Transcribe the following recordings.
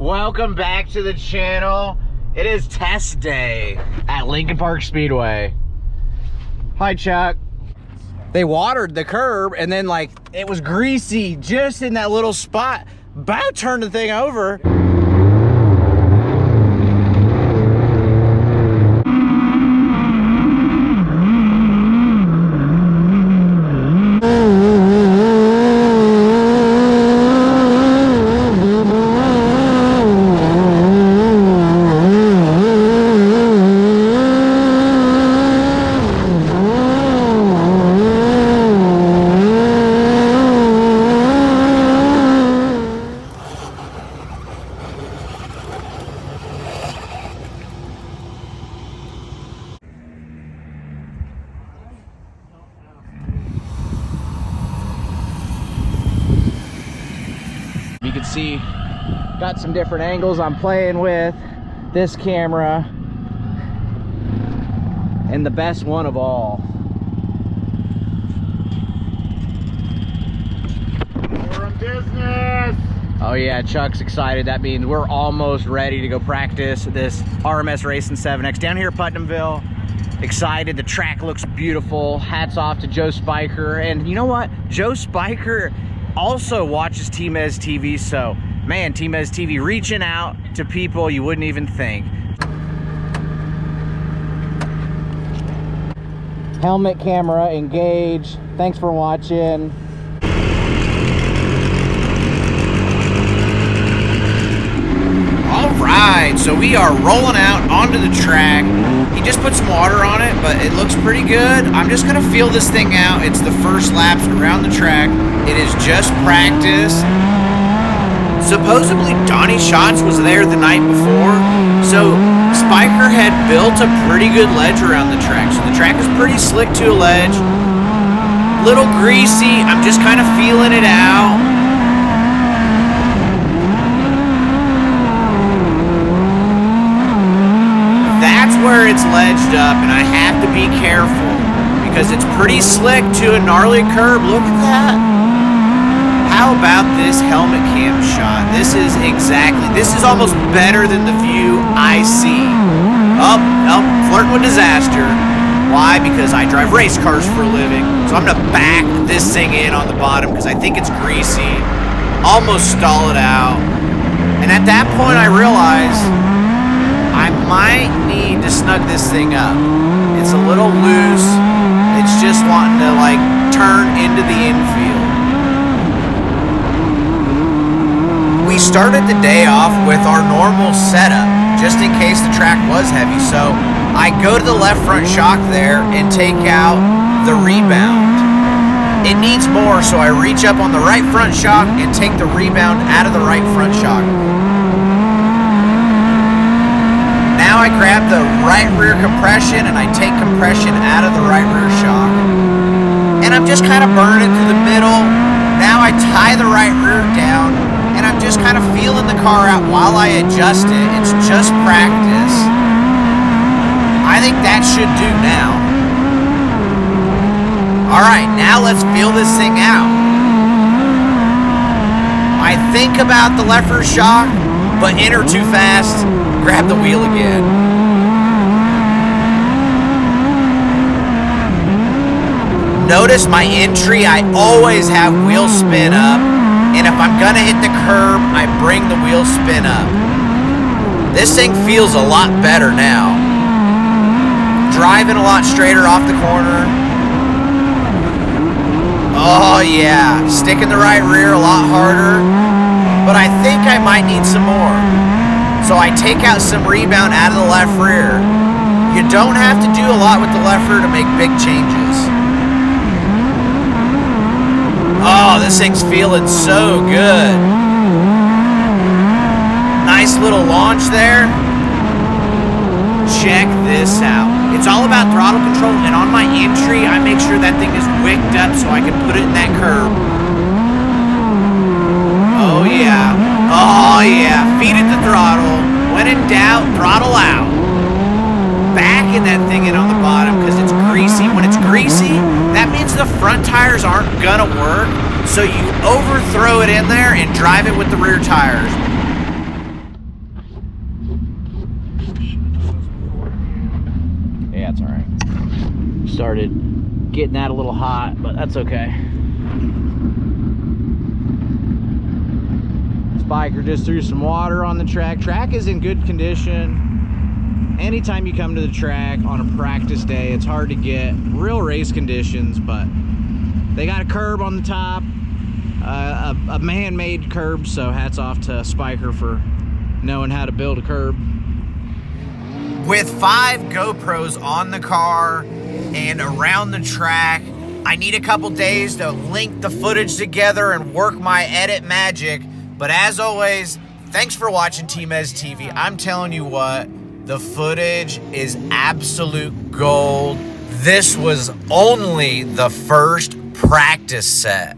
Welcome back to the channel. It is test day at Lincoln Park Speedway. Hi, Chuck. They watered the curb and then like it was greasy just in that little spot. About turned the thing over. You can see, got some different angles I'm playing with this camera, and the best one of all. We're in business! Oh yeah, Chuck's excited. That means we're almost ready to go practice this RMS Racing 7X down here at Putnamville. Excited, the track looks beautiful. Hats off to Joe Spiker. And you know what? Joe Spiker also watches TmezTv, so man, TmezTv reaching out to people you wouldn't even think. Helmet camera engaged. Thanks for watching. Alright, so we are rolling out onto the track. He just put some water on it, but it looks pretty good. I'm just gonna feel this thing out. It's the first laps around the track. It is just practice. Supposedly Donnie Schatz was there the night before, so Spiker had built a pretty good ledge around the track. So the track is pretty slick to a ledge. Little greasy, I'm just kind of feeling it out. That's where it's ledged up, and I have to be careful because it's pretty slick to a gnarly curb. Look at that. How about this helmet cam shot? This is almost better than the view I see. Flirting with disaster. Why? Because I drive race cars for a living. So I'm gonna back this thing in on the bottom because I think it's greasy. Almost stall it out. And at that point I realize I might need to snug this thing up. It's a little loose. It's just wanting to like turn into the infield. We started the day off with our normal setup, just in case the track was heavy. So I go to the left front shock there and take out the rebound. It needs more, so I reach up on the right front shock and take the rebound out of the right front shock. Now I grab the right rear compression and I take compression out of the right rear shock. And I'm just kind of burning it to the middle. Now I tie the right rear down and I'm just kind of feeling the car out while I adjust it. It's just practice. I think that should do now. All right, now let's feel this thing out. I think about the left rear shock, but enter too fast. Grab the wheel again. Notice my entry, I always have wheel spin up, and if I'm gonna hit the curb, I bring the wheel spin up. This thing feels a lot better now. Driving a lot straighter off the corner. Oh yeah, sticking the right rear a lot harder, but I think I might need some more. So I take out some rebound out of the left rear. You don't have to do a lot with the left rear to make big changes. Oh, this thing's feeling so good. Nice little launch there. Check this out. It's all about throttle control, and on my entry, I make sure that thing is wicked up so I can put it in that curb. Oh yeah. Oh, Oh yeah, feet at the throttle. When in doubt, throttle out. backing that thing in on the bottom because it's greasy. When it's greasy, that means the front tires aren't gonna work. So you overthrow it in there and drive it with the rear tires. Yeah, it's all right. Started getting that a little hot, but that's okay. Spiker just threw some water on the track. Track is in good condition. Anytime you come to the track on a practice day, it's hard to get real race conditions, but they got a curb on the top, a man-made curb, so hats off to Spiker for knowing how to build a curb. With 5 GoPros on the car and around the track, I need a couple days to link the footage together and work my edit magic. But as always, thanks for watching TmezTv. I'm telling you what, the footage is absolute gold. This was only the first practice set,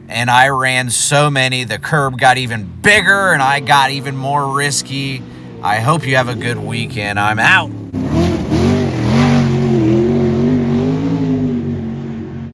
and I ran so many. The curb got even bigger, and I got even more risky. I hope you have a good weekend. I'm out.